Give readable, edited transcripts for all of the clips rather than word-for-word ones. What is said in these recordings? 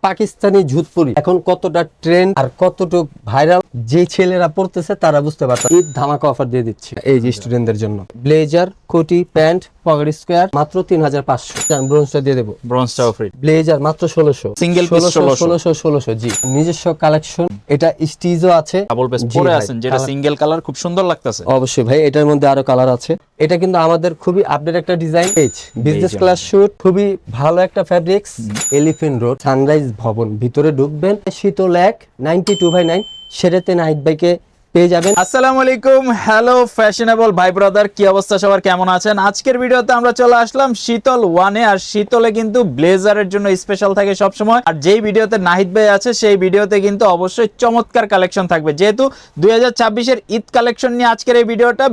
পাকিস্তানি জুতপুরি এখন কতটা ট্রেন্ড আর কতটুকু ভাইরাল, যে ছেলেরা পড়তেছে তারা বুঝতে পারতো। ঈদ ধামাকা অফার দিয়ে দিচ্ছি এই যে স্টুডেন্টদের জন্য। ব্লেজার, কোটি, প্যান্ট, পকেট স্কোয়ার মাত্র 3500। ব্রোঞ্জটা দিয়ে দেবো, ব্রোঞ্জটাও ফ্রি। ব্লেজার মাত্র 1600, সিঙ্গেল পিস 1600 জি। নিজস্ব কালেকশন, এটা স্টিজও আছে। ডাবল পেজ পরে আছেন, যেটা সিঙ্গেল কালার খুব সুন্দর লাগতেছে। অবশ্যই ভাই, এটার মধ্যে আরো কালার আছে। এটা কিন্তু আমাদের খুবই আপডেট একটা design page, business class shoot, খুবই ভালো একটা ফ্যাব্রিক্স। এলিফ্যান্ট রোড সানরাইজ ভবন, ভিতরে ঢুকবেন, শীতল এক 92/9 সেটাতে নাহিদ ভাইকে পেয়ে যাবেন। আসসালামু আলাইকুম, হ্যালো ফ্যাশনেবল ভাই ব্রাদার, কি অবস্থা সবার, কেমন আছেন? আজকের ভিডিওতে আমরা চলে আসলাম শীতল ওয়ানে। আর শীতলে কিন্তু ব্লেজারের জন্য স্পেশাল থাকে সব সময়। আর যেই ভিডিওতে নাহিদ ভাই আছে সেই ভিডিওতে কিন্তু অবশ্যই চমৎকার কালেকশন থাকবে, যেহেতু 2026 এর ঈদ কালেকশন নিয়ে আজকের এই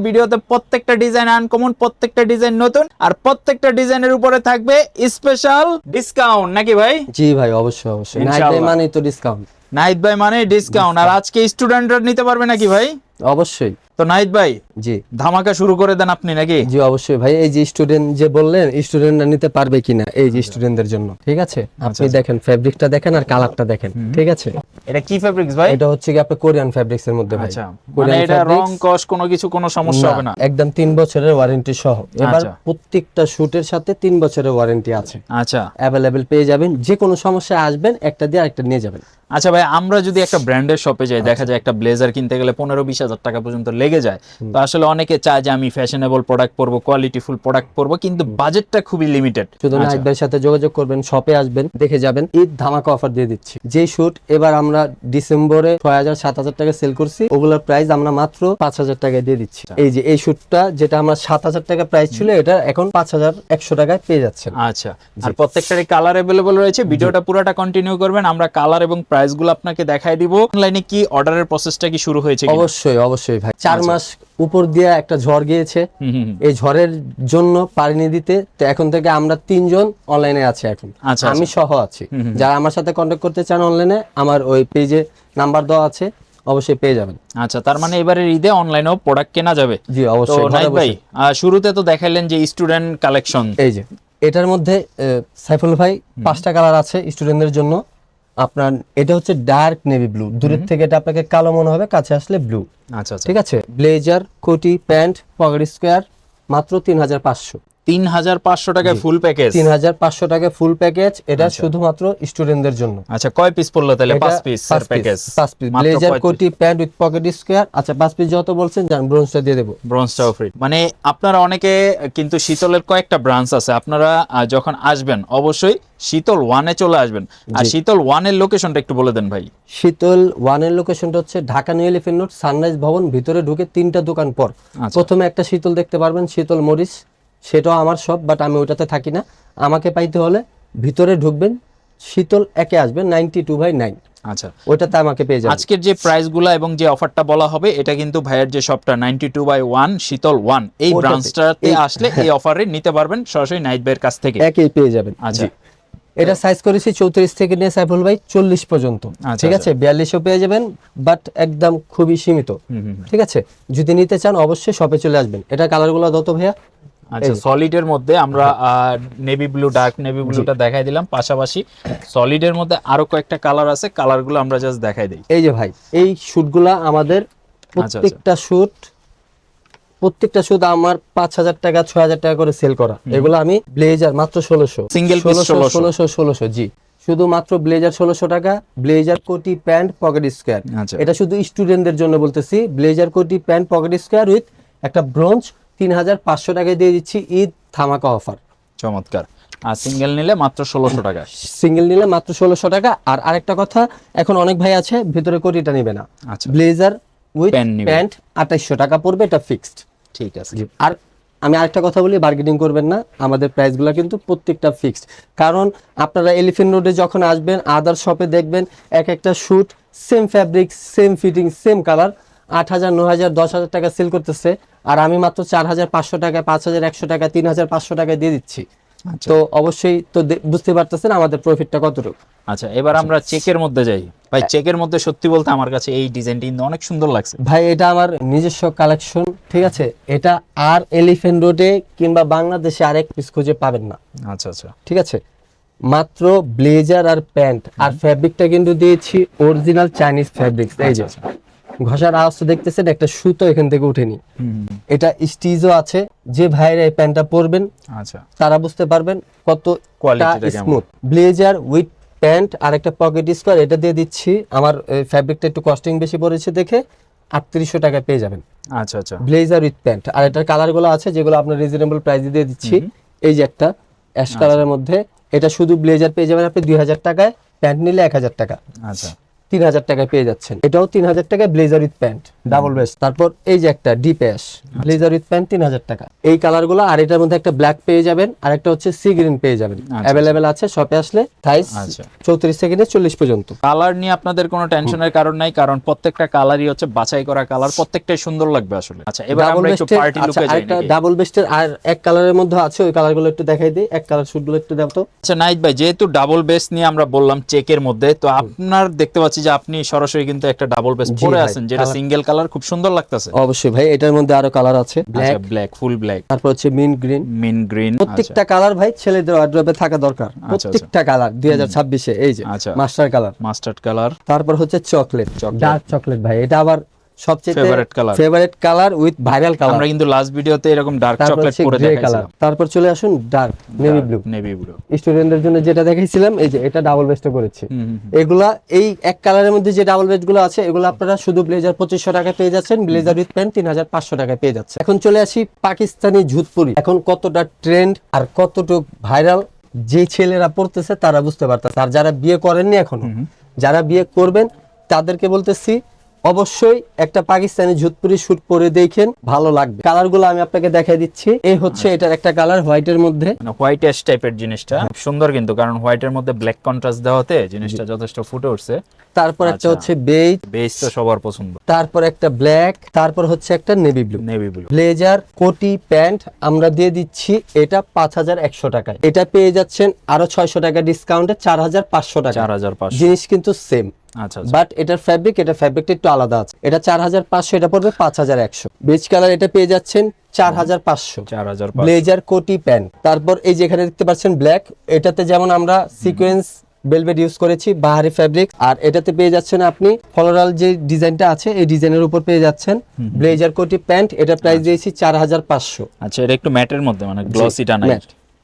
ভিডিওতে প্রত্যেকটা ডিজাইন আনকমন, প্রত্যেকটা ডিজাইন নতুন, আর প্রত্যেকটা ডিজাইনের উপরে থাকবে স্পেশাল ডিসকাউন্ট, নাকি ভাই? জি ভাই, অবশ্যই অবশ্যই, নাহিদ ভাই মানে তো ডিসকাউন্ট। নাহিদ ভাই মানে ডিসকাউন্ট। আর আজকে স্টুডেন্টরা নিতে পারবে নাকি ভাই? অবশ্যই। তো নাহিদ ভাই, জি ধামাকা শুরু করে দেন আপনি, নাকি? জি অবশ্যই ভাই। এই যে স্টুডেন্ট যে বললেন, স্টুডেন্টরা নিতে পারবে কিনা, এই যে স্টুডেন্টদের জন্য, ঠিক আছে? আপনি দেখেন ফেব্রিকটা দেখেন আর কালারটা দেখেন, ঠিক আছে? এটা কি ফেব্রিক্স ভাই? এটা হচ্ছে কি আপনার কোরিয়ান ফেব্রিক্স এর মধ্যে ভাই। আচ্ছা, মানে এটা রং কস কোনো কিছু কোনো সমস্যা হবে না? একদম 3 বছরের ওয়ারেন্টি সহ। এবার আচ্ছা। প্রত্যেকটা শুটের সাথে 3 বছরের ওয়ারেন্টি আছে। আচ্ছা अवेलेबल পেয়ে যাবেন, যে কোনো সমস্যা আসবেন একটা দিয়ে আরেকটা নিয়ে যাবেন। আচ্ছা ভাই, আমরা যদি একটা ব্র্যান্ডের শপে যাই, দেখা যায় একটা ব্লেজার কিনতে গেলে 15-20 হাজার টাকা পর্যন্ত লেগে যায়। তো আসলে অনেকে চায় যে আমি ফ্যাশনেবল প্রোডাক্ট পরবো, কোয়ালিটিফুল প্রোডাক্ট পরবো, কিন্তু বাজেটটা খুবই লিমিটেড। শুধু নাহিদ ভাইয়ের সাথে যোগাযোগ করবেন, শপে আসবেন, দেখে যাবেন। ঈদ ধামাকা অফার দিয়ে দিচ্ছি। যে শুট এবার আমরা ডিসেম্বরে 6000-7000 টাকা সেল করছি, ওগুলোর প্রাইস আমরা মাত্র 5000 টাকায় দিয়ে দিচ্ছি। এই যে এই শুটটা যেটা আমরা 7000 টাকা প্রাইস ছিল, এটা এখন 5100 টাকায় পেয়ে যাচ্ছেন। আচ্ছা, আর প্রত্যেকটারই কালার अवेलेबल রয়েছে। ভিডিওটা পুরোটা কন্টিনিউ করবেন, আমরা কালার এবং প্রাইসগুলো আপনাকে দেখাই দিব। অনলাইনে কি অর্ডারের প্রসেসটা কি শুরু হয়েছে? অবশ্যই অবশ্যই ভাই, 4 মাস উপর দিয়ে একটা ঝড় গিয়েছে। এই ঝড়ের জন্য পানি দিতে তো এখন থেকে আমরা 3 জন অনলাইনে আছি এখন। আমি সহ আছি। যারা আমার সাথে কন্টাক্ট করতে চান অনলাইনে, আমার ওই পেজে নাম্বার দেওয়া আছে, অবশ্যই পেয়ে যাবেন। আচ্ছা, তার মানে এবারে ঈদে অনলাইনেও প্রোডাক্ট কেনা যাবে? জি অবশ্যই। তো নাহিদ ভাই, শুরুতে তো দেখাইলেন যে স্টুডেন্ট কালেকশন। এই যে এটার মধ্যে সাইফুল ভাই 5টা কালার আছে স্টুডেন্টদের জন্য। আপনার এটা হচ্ছে ডার্ক নেভি ব্লু, দূরের থেকে এটা আপনাকে কালো মনে হবে, কাছে আসলে ব্লু। আচ্ছা, ঠিক আছে। ব্লেজার, কোটি, প্যান্ট, পকেট স্কোয়ার মাত্র 3500। 3500 টাকায় ফুল প্যাকেজ? 3500 টাকায় ফুল প্যাকেজ। এটা শুধুমাত্র স্টুডেন্টদের জন্য। আচ্ছা, কয় পিস পড়লো তাহলে? 5 পিস এর প্যাকেজ। 5 পিস ব্লেজার, কোটি, প্যান্ট উইথ পকেট স্কোয়ার। আচ্ছা, 5 পিস যত বলছেন জান, ব্রোঞ্জটা দিয়ে দেব। ব্রোঞ্জটাও ফ্রি। মানে আপনারা অনেকে কিন্তু শীতলের কয়েকটা ব্রাঞ্চ আছে, আপনারা যখন আসবেন অবশ্যই শীতল ওয়ানে চলে আসবেন। আর শীতল ওয়ানের লোকেশনটা একটু বলে দেন ভাই। শীতল ওয়ানের লোকেশনটা হচ্ছে Dhaka new elephant road, sunrise ভবন, ভিতরে ঢুকে 3টা দোকান পর প্রথমে একটা শীতল দেখতে পারবেন, শীতল মরিচ। সেটাও আমার সব, বাট আমি ওটাতে থাকি না। আমাকে পাইতে হলে ভিতরে ঢুকবেন, শীতল একে আসবেন, 92/9। আচ্ছা, ওটাতে আমাকে পেয়ে যাবেন। আজকের যে প্রাইসগুলো এবং যে অফারটা বলা হবে, এটা কিন্তু ভাইয়ের যে শপটা 92/1 শীতল ওয়ান, এই ব্রাঞ্চটাতে আসলে এই অফারে নিতে পারবেন সরাসরি নাহিদ ভাইয়ের কাছ থেকে, একেই পেয়ে যাবেন। আচ্ছা, এটা সাইজ করেছি 34 থেকে নিয়ে সাইফুল ভাই 40 পর্যন্ত। ঠিক আছে, 4200 পেয়ে যাবেন, বাট একদম খুবই সীমিত। ঠিক আছে, যদি নিতে চান অবশ্যই শপে চলে আসবেন। এটা কালারগুলো দত ভাইয়া। আচ্ছা, সলিডের মধ্যে আমরা নেভি ব্লু, ডার্ক নেভি ব্লুটা দেখাই দিলাম, পাশাপাশি সলিডের মধ্যে আরো কয়েকটা কালার আছে, কালারগুলো আমরা জাস্ট দেখাই দেই। এই যে ভাই, এই শুটগুলা আমাদের প্রত্যেকটা আমার 5000 টাকা 6000 টাকা করে সেল করা। এগুলো আমি ব্লেজার মাত্র 1600, সিঙ্গেল পিস 1600 জি। শুধুমাত্র ব্লেজার 1600 টাকা, ব্লেজার, কোটি, প্যান্ট, পকেট স্কোয়ার। এটা শুধু স্টুডেন্টদের জন্য বলতেছি। ব্লেজার, কোটি, প্যান্ট, পকেট স্কোয়ার উইথ একটা ব্রোঞ্জ 3500 টাকায় দিয়ে দিচ্ছি, ঈদ ধামাকা অফার। চমৎকার। আর সিঙ্গেল নিলে মাত্র 1600 টাকা। সিঙ্গেল নিলে মাত্র 1600 টাকা। আর আরেকটা কথা, এখন অনেক ভাই আছে ভিতরে কোটিটা নিবে না। আচ্ছা, ব্লেজার উইথ প্যান্ট 2800 টাকা পড়বে, এটা ফিক্সড। ঠিক আছে। আর আমি আরেকটা কথা বলি, বার্গেনিং করবেন না, আমাদের প্রাইসগুলো কিন্তু প্রত্যেকটা ফিক্সড। কারণ আপনারা এলিফ্যান্ট রোডে যখন আসবেন, আদার শপে দেখবেন এক একটা shoot same fabric, same fitting, same colour 8000, 9000, 10000 টাকা সেল করতেছে, আর আমি মাত্র 4500 টাকা, 5100 টাকা, 3500 টাকায় দিয়ে দিচ্ছি। তো অবশ্যই তো বুঝতে পারতেছেন আমাদের প্রফিটটা কতটুকু। আচ্ছা, এবার আমরা চেকের মধ্যে যাই ভাই। চেকের মধ্যে সত্যি বলতে আমার কাছে এই ডিজাইনটি অনেক সুন্দর লাগছে ভাই। এটা আমার নিজস্ব কালেকশন, ঠিক আছে? এটা আর এলিফ্যান্ট রোডে কিংবা বাংলাদেশে আরেক পিস খুঁজে পাবেন না। আচ্ছা আচ্ছা, ঠিক আছে। মাত্র ব্লেজার আর প্যান্ট আর ফ্যাব্রিকটা কিন্তু দিয়েছি অরিজিনাল চাইনিজ ফ্যাব্রিক্স। এই যে ঘষার আওয়াজ তো দেখতেছেন, একটা সুতো এখান থেকে উঠেনি, এটা স্টিচও আছে। যে ভাইরা এই প্যান্টটা পরবেন আচ্ছা তারা বুঝতে পারবেন কতটা কোয়ালিটিটা কেমন। স্মুথ। ব্লেজার উইথ প্যান্ট আর একটা পকেট স্কোয়ার, এটা দিয়ে দিচ্ছি। আমার ফ্যাব্রিকটা একটু কস্টিং বেশি পড়েছে দেখে 3800 টাকায় পেয়ে যাবেন আচ্ছা আচ্ছা ব্লেজার উইথ প্যান্ট। আর এটার কালারগুলো আছে যেগুলো আপনার রিজনেবল প্রাইসে দিয়ে দিচ্ছি। এই যে একটা অ্যাশ কালারের মধ্যে, এটা শুধু ব্লেজার পেয়ে যাবেন আপনি 2000 টাকায়, প্যান্ট নিলে 1000 টাকা, আচ্ছা 3000 টাকায় পেয়ে যাচ্ছেন। এটাও 3000 টাকায় blazer with pant double best. তারপর এই যে একটা deep ash blazer with pant 3000 টাকা, এই কালারগুলো। আর এটার মধ্যে একটা ব্ল্যাক পেয়ে যাবেন আর একটা হচ্ছে সি গ্রিন পেয়ে যাবেন। অ্যাভেলেবেল আছে শপে আসলে, সাইজ 34 থেকে 40 পর্যন্ত। কালার নিয়ে আপনাদের কোনো টেনশনের কারণ নাই, কারণ প্রত্যেকটা কালারই হচ্ছে বাছাই করা কালার, প্রত্যেকটাই সুন্দর লাগবে আসলে। আচ্ছা এবার আমরা একটু পার্টি লুকে যাই নাকি? ডাবল বেস্টের আর এক কালারের মধ্যে আছে, ওই কালারগুলো একটু দেখাই দিই, এক কালার শুটগুলো একটু দাও তো। আচ্ছা নাহিদ ভাই, যেহেতু ডাবল বেস নিয়ে আমরা বললাম চেকের মধ্যে, তো আপনার দেখতে পাচ্ছি যে আপনি সরাসরি কিন্তু একটা ডাবল বেস পরে আছেন, যেটা সিঙ্গেল কালার, খুব সুন্দর লাগতেছে। অবশ্যই ভাই, এটার মধ্যে আরো কালার আছে, ব্ল্যাক ব্ল্যাক ফুল ব্ল্যাক, তারপর হচ্ছে মিন্ট গ্রিন, মিন্ট গ্রিন। প্রত্যেকটা কালার ভাই ছেলেদের ওয়ার্ড্রোবে থাকা দরকার, প্রত্যেকটা কালার 2026 এ। এই যে মাস্টার কালার, মাস্টার্ড কালার, তারপর হচ্ছে চকলেট, ডার্ক চকলেট ভাই, এটা আবার সবচেয়ে favourite colour with viral colour. আমরা কিন্তু লাস্ট ভিডিওতে এরকম ডার্ক চকলেট পরে দেখাইছিলাম। তারপর চলে আসুন ডার্ক নেভি ব্লু, স্টুডেন্টদের জন্য যেটা দেখাইছিলাম। এই যে এটা ডাবল বেস্ট করেছি। এগুলা এই এক কালারের মধ্যে যে ডাবল বেস্ট গুলো আছে, এগুলো আপনারা শুধু ব্লেজার 2500 টাকায় পেয়ে যাচ্ছেন, ব্লেজার উইথ প্যান্ট 3500 টাকায় পেয়ে যাচ্ছে। এখন চলে আসি পাকিস্তানি ঝুতপুরি, এখন কতটা ট্রেন্ড আর কতটুকু ভাইরাল যে ছেলেরা পড়তেছে তারা বুঝতে পারতেছে। আর যারা বিয়ে করেননি এখনো, যারা বিয়ে করবেন তাদেরকে বলতেছি অবশ্যই একটা পাকিস্তানি ঝুতপুরি শুট পরে দেখেন, ভালো লাগবে। কালারগুলো আমি আপনাকে দেখাই দিচ্ছি। এই হচ্ছে এটার একটা কালার হোয়াইটের মধ্যে, মানে হোয়াইট অ্যাশ টাইপের জিনিসটা সুন্দর কিন্তু, কারণ হোয়াইটের মধ্যে ব্ল্যাক কন্ট্রাস্ট দেওয়াতে জিনিসটা যথেষ্ট ফুটে উঠছে। তারপর একটা হচ্ছে বেজ, বেজ তো সবার পছন্দ। তারপর একটা ব্ল্যাক, তারপর হচ্ছে একটা নেভি ব্লু। ব্লেজার কোটি প্যান্ট আমরা দিয়ে দিচ্ছি এটা 5100 টাকায়। এটা পেয়ে যাচ্ছেন আরো 600 টাকা ডিসকাউন্টে 4500 টাকা। 4500 জিনিস কিন্তু সেম, আচ্ছা বাট এটার ফ্যাব্রিকটা একটু আলাদা আছে। এটা 4500, এটা পড়বে 5100। বেজ কালার এটা পেয়ে যাচ্ছেন 4500। ব্লেজার কোটি প্যান্ট। তারপর এই যে এখানে দেখতে পাচ্ছেন ব্ল্যাক, এটাতে যেমন আমরা সিকোয়েন্স ভেলভেট ইউজ করেছি, বাহারি ফ্যাব্রিক। আর এটাতে পেয়ে যাচ্ছেন আপনি ফ্লোরাল যে ডিজাইনটা আছে, এই ডিজাইনের উপর পেয়ে যাচ্ছেন ব্লেজার কোটি প্যান্ট। এটা প্রাইস দিয়েছি 4500। আচ্ছা এটা একটু ম্যাটের মধ্যে, মানে গ্লসিটা নাই।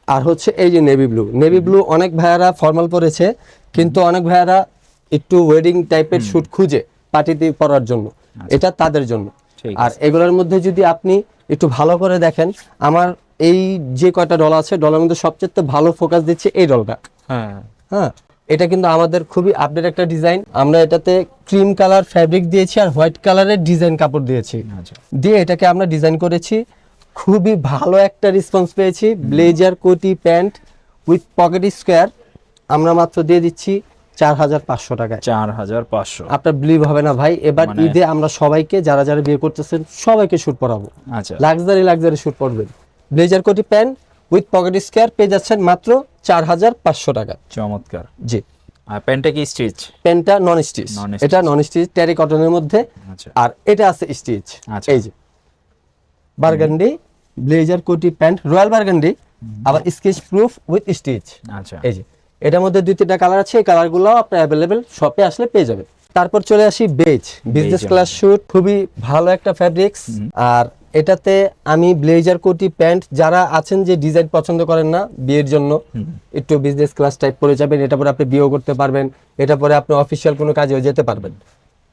আর হচ্ছে এই যে নেভি ব্লু, অনেক ভাইয়ারা ফর্মাল পরেছে, কিন্তু অনেক ভাইয়ারা একটু ওয়েডিং টাইপের শুট খুঁজে পার্টিতে পরার জন্য, এটা তাদের জন্য। আর এগুলোর মধ্যে যদি আপনি একটু ভালো করে দেখেন, আমার এই যে কয়টা ডল আছে, ডলের মধ্যে সবচেয়ে ভালো ফোকাস দিচ্ছে এই ডলটা। হ্যাঁ, এটা কিন্তু আমাদের খুবই আপডেট একটা ডিজাইন। আমরা এটাতে ক্রিম কালার ফ্যাব্রিক দিয়েছি আর হোয়াইট কালারের ডিজাইন কাপড় দিয়েছি, দিয়ে এটাকে আমরা ডিজাইন করেছি। খুবই ভালো একটা রেসপন্স পেয়েছি। ব্লেজার কোটি প্যান্ট উইথ পকেট স্কোয়ার আমরা মাত্র দিয়ে দিচ্ছি 4500 টাকায়। 4500। আপনার বিলিভ হবে না ভাই, এবার ঈদে আমরা সবাইকে, যারা যারা বিয়ে করতেছেন সবাইকে শুট পরাবো। আচ্ছা লাক্সারি শুট পরবেন। ব্লেজার কোটি প্যান্ট উইথ পকেট স্কোয়ার পেয়ে যাচ্ছেন মাত্র 4500 টাকা। চমৎকার। জি। আর প্যান্টটা কি স্টিচ? প্যান্টটা নন স্টিচ, এটা নন স্টিচ টেরি কটনের মধ্যে। আর এটা আছে স্টিচ। এই যে বার্গান্ডি ব্লেজার কোটি প্যান্ট, রয়্যাল বার্গান্ডি, আবার স্কেচ প্রুফ উইথ স্টিচ। আচ্ছা এই যে এটার মধ্যে 2-3টা কালার আছে, এই কালারগুলো আপনার অ্যাভেলেবেল শপে আসলে পেয়ে যাবেন। তারপর চলে আসি বেজ, বিজনেস ক্লাস শুট, খুবই ভালো একটা ফ্যাব্রিক্স। আর এটাতে আমি ব্লেজার কোটি প্যান্ট, যারা আছেন যে ডিজাইন পছন্দ করেন না বিয়ের জন্য, একটু বিজনেস ক্লাস টাইপ পরে যাবেন, এটা পরে আপনি বিয়েও করতে পারবেন, এটা পরে আপনি অফিসিয়াল কোনো কাজেও যেতে পারবেন।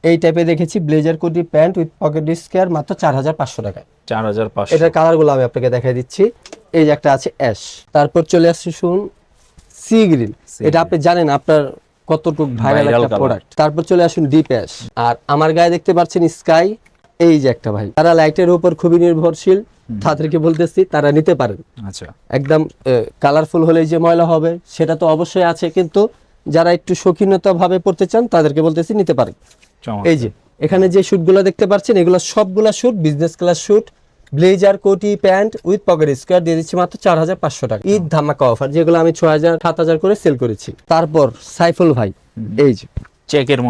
এই টাইপে দেখেছি ব্লেজার কোটি প্যান্ট উইথ পকেট স্কোয়ার মাত্র 4500 টাকায়। 4500। এটার কালারগুলো আমি আপনাকে দেখাই দিচ্ছি। এই যে একটা আছে অ্যাশ, তারপর চলে আসছে শুন সি গ্রিন, এটা আপনি জানেন আপনার কতটুকু ভাইরাল একটা প্রোডাক্ট। তারপর চলে আসুন ডিপ অ্যাশ, আর আমার গায়ে দেখতে পাচ্ছেন স্কাই। এই যে একটা ভাই, তারা লাইটের উপর খুবই নির্ভরশীল, তাদেরকে বলতেছি তারা নিতে পারেন। আচ্ছা একদম কালারফুল হলে যে ময়লা হবে সেটা তো অবশ্যই আছে, কিন্তু যারা একটু শৌখিনতা ভাবে পড়তে চান তাদেরকে বলতেছি নিতে পারেন। এই যে এখানে যে শুটগুলো দেখতে পাচ্ছেন, এগুলো সবগুলা shoot business class shoot. Blazer কোটি প্যান্ট উইথ পকেট স্কোয়ার দিয়ে দিচ্ছি মাত্র 4500 টাকা। ঈদ ধামাকা অফার, যেগুলো আমি 6000-7000 করে সেল করেছি। তারপর সাইফুল ভাই, এই যে চেকের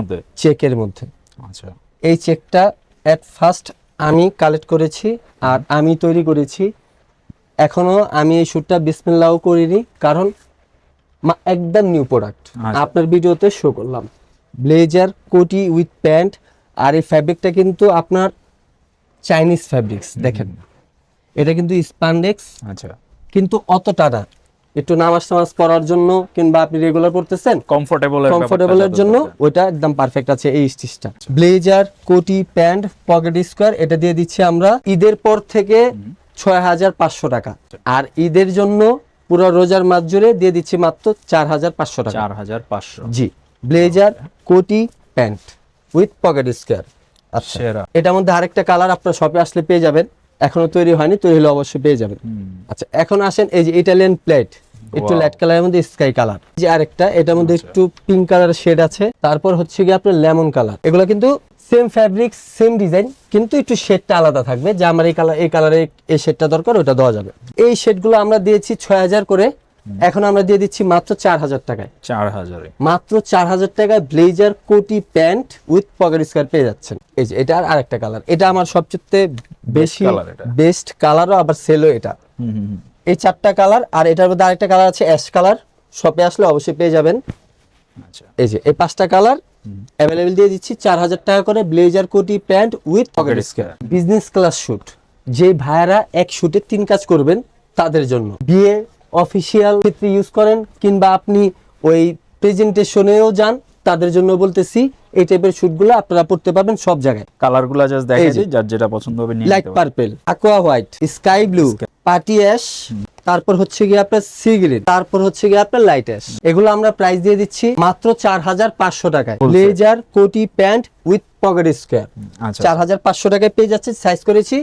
মধ্যে, আচ্ছা এই চেকটা এট ফার্স্ট আমি কালেক্ট করেছি আর আমি তৈরি করেছি। এখনো আমি এই শুটটা বিসমিল্লাহও করিনি, কারণ একদম নিউ প্রোডাক্ট, আচ্ছা। আপনার ভিডিওতে শো করলাম। ব্লেজার কোটি উইথ প্যান্ট, আর এই ফ্যাব্রিকটা কিন্তু আপনার চাইনিজ ফ্যাব্রিক্স। দেখেন এটা কিন্তু স্পান্ডেক্স, আচ্ছা, কিন্তু অতটা না, একটু নামাজ টামাজ পড়ার জন্য কিংবা আপনি রেগুলার পড়তেছেন কমফোর্টেবলের জন্য ওইটা একদম পারফেক্ট আছে এই স্টিচটা। ব্লেজার কোটি প্যান্ট পকেট স্কোয়ার, এটা দিয়ে দিচ্ছি আমরা ঈদের পর থেকে 6500 টাকা, আর ঈদের জন্য পুরো রোজার মাস জুড়ে দিয়ে দিচ্ছি মাত্র 4500 টাকা। 4500। জি, ব্লেজার কোটি প্যান্ট উইথ পকেট স্কোয়ার। আচ্ছা, সেরা। এটার মধ্যে আরেকটা কালার আপনার শপে আসলে পেয়ে যাবেন, এখনো তৈরি হয়নি, তৈরি হলে অবশ্যই পেয়ে যাবেন। আচ্ছা, এখন আসেন এই যে ইটালিয়ান প্লেট, একটু Wow. লাইট কালারের মধ্যে স্কাই কালার, যে আরেকটা এটার মধ্যে একটু পিঙ্ক কালারের শেড আছে, তারপর হচ্ছে কি আপনার লেমন কালার। এগুলো কিন্তু সেম ফ্যাব্রিক সেম ডিজাইন, কিন্তু একটু শেডটা আলাদা থাকবে, যে আমার এই কালারে এই শেডটা দরকার ওটা দেওয়া যাবে। এই শেডগুলো আমরা দিয়েছি 6000 করে, এখন আমরা দিয়ে দিচ্ছি মাত্র 4000 টাকায়। 4000 মাত্র 4000 টাকায় ব্লেজার কোটি প্যান্ট উইথ পকেট স্কোয়ার পেয়ে যাচ্ছেন। এই যে এটা আরেকটা কালার, এটা আমার সবচেয়ে বেশি color এটা। বেস্ট কালারও, আবার সেলও এটা। এই 4টা কালার, আর এটার মধ্যে আরেকটা কালার আছে অ্যাশ কালার, শপে আসলে অবশ্যই পেয়ে যাবেন। আচ্ছা, এই যে এই 5টা কালার অ্যাভেলেবেল দিয়ে দিচ্ছি 4000 টাকা করে, ব্লেজার কোটি pant with pocket square. Business class shoot, যে ভাইয়ারা এক শুটে 3 কাজ করবেন তাদের জন্য, বিয়ে অফিসিয়াল ক্ষেত্রে ইউজ করেন, কিংবা আপনি ওই প্রেজেন্টেশনেও যান, তাদের জন্য বলতেছি এই টাইপের শুটগুলো আপনারা পড়তে পারবেন সব জায়গায়। কালারগুলো জাস্ট দেখাই এই যে। দিই, যার যেটা পছন্দ হবে নিয়ে লাইট নিতে পারেন। Purple, aqua white, sky blue, party ash, তারপর হচ্ছে গিয়ে আপনার সি গ্রিন, তারপর হচ্ছে গিয়ে আপনার লাইট অ্যাশ। এগুলো আমরা প্রাইস দিয়ে দিচ্ছি মাত্র 4500 টাকায়। Full set। ব্লেজার কোটি প্যান্ট উইথ পকেট স্কোয়ার আচ্ছা, 4500 টাকায় পেয়ে যাচ্ছে। সাইজ করেছি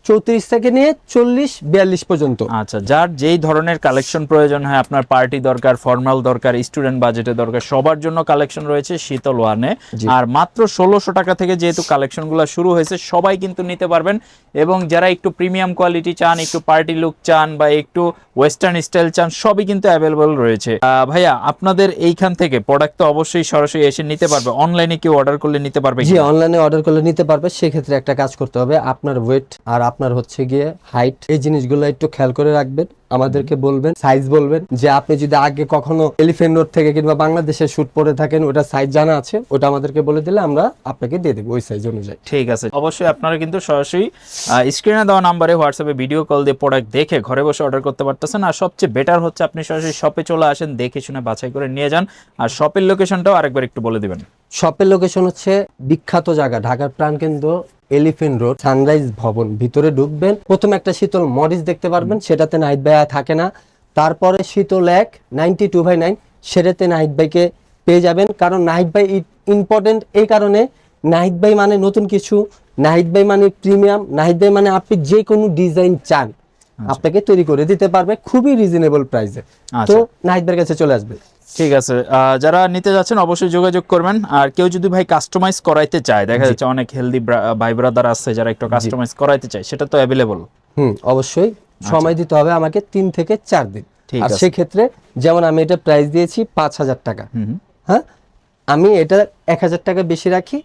34 থেকে নিয়ে 40-42 পর্যন্ত। আচ্ছা, যার যেই ধরনের কালেকশন প্রয়োজন হয়, আপনার পার্টি দরকার, ফর্মাল দরকার, স্টুডেন্ট বাজেটে দরকার, সবার জন্য কালেকশন রয়েছে শীতল ওয়ানে। জি। আর মাত্র 1600 টাকা থেকে যেহেতু কালেকশনগুলো শুরু হয়েছে, সবাই কিন্তু নিতে পারবেন। এবং যারা একটু প্রিমিয়াম কোয়ালিটি চান, একটু পার্টি লুক চান, বা একটু ওয়েস্টার্ন স্টাইল চান, সবই কিন্তু অ্যাভেলেবল রয়েছে। ভাইয়া, আপনাদের এইখান থেকে প্রোডাক্ট তো অবশ্যই সরাসরি এসে নিতে পারবে, অনলাইনে কেউ অর্ডার করলে নিতে পারবে জি, কিনা? অনলাইনে অর্ডার করলে নিতে পারবে। সেক্ষেত্রে একটা কাজ করতে হবে, আপনার ওয়েট আর আপনার হচ্ছে গিয়ে হাইট, এই জিনিসগুলো একটু খেয়াল করে রাখবেন। আমাদেরকে বলবেন, সাইজ বলবেন, যে আপনি যদি আগে কখনো এলিফ্যান্ট রোড থেকে কিংবা বাংলাদেশের শুট পরে থাকেন, ওটা সাইজ জানা আছে, ওটা আমাদেরকে বলে দিলে আমরা আপনাকে দিয়ে দেবো ওই সাইজ অনুযায়ী। ঠিক আছে, অবশ্যই আপনারা কিন্তু সরাসরি স্ক্রিনে দেওয়া নাম্বারে হোয়াটসঅ্যাপে ভিডিও কল দিয়ে প্রোডাক্ট দেখে ঘরে বসে অর্ডার করতে পারতেছেন। আর সবচেয়ে বেটার হচ্ছে আপনি সরাসরি শপে চলে আসেন, দেখে শুনে বাছাই করে নিয়ে যান। আর শপের লোকেশনটাও আরেকবার একটু বলে দিবেন। শপের লোকেশন হচ্ছে বিখ্যাত জায়গা, ঢাকার প্রাণকেন্দ্র এলিফ্যান্ট রোড, সানরাইজ ভবন। ভিতরে ঢুকবেন, প্রথমে একটা শীতল মরিচ দেখতে পারবেন, সেটাতে নাহিদ ভাই থাকে না। তারপরে শীতল 92/9, সেটাতে নাহিদ ভাইকে পেয়ে যাবেন। কারণ নাহিদ ভাই ইম্পর্টেন্ট এই কারণে, নাহিদ ভাই মানে নতুন কিছু, নাহিদ ভাই মানে প্রিমিয়াম, নাহিদ ভাই মানে আপনি যে কোনো ডিজাইন চান আপনাকে তৈরি করে দিতে পারবে খুবই রিজনেবল প্রাইসে। তো নাহিদ ভাইয়ের কাছে চলে আসবে। ঠিক আছে, যারা নিতে যাচ্ছেন অবশ্যই যোগাযোগ করবেন। আর কেউ যদি ভাই কাস্টমাইজ করাইতে চায়, দেখা যাচ্ছে অনেক হেলদি ভাই ব্রাদার আছে যারা একটু কাস্টমাইজ করাইতে চায়, সেটা তো অ্যাভেলেবল। অবশ্যই সময় দিতে হবে আমাকে 3 থেকে 4 দিন। ঠিক আর আছে। সেক্ষেত্রে যেমন আমি এটা প্রাইস দিয়েছি 5000 টাকা, হ্যাঁ, আমি এটা 1000 টাকা বেশি রাখি,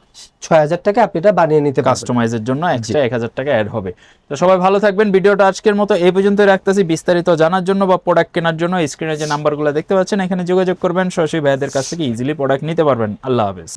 6000 টাকা আপনি এটা বানিয়ে নিতে পারবেন। কাস্টমাইজের জন্য এক্সট্রা 1000 টাকা অ্যাড হবে। তো সবাই ভালো থাকবেন। ভিডিওটা আজকের মতো এই পর্যন্ত রাখতেছি। বিস্তারিত জানার জন্য বা প্রোডাক্ট কেনার জন্য স্ক্রিনে যে নাম্বারগুলো দেখতে পাচ্ছেন, এখানে যোগাযোগ করবেন, সরাসরি ভাইদের কাছ থেকে ইজিলি প্রোডাক্ট নিতে পারবেন। আল্লাহ হাফেজ।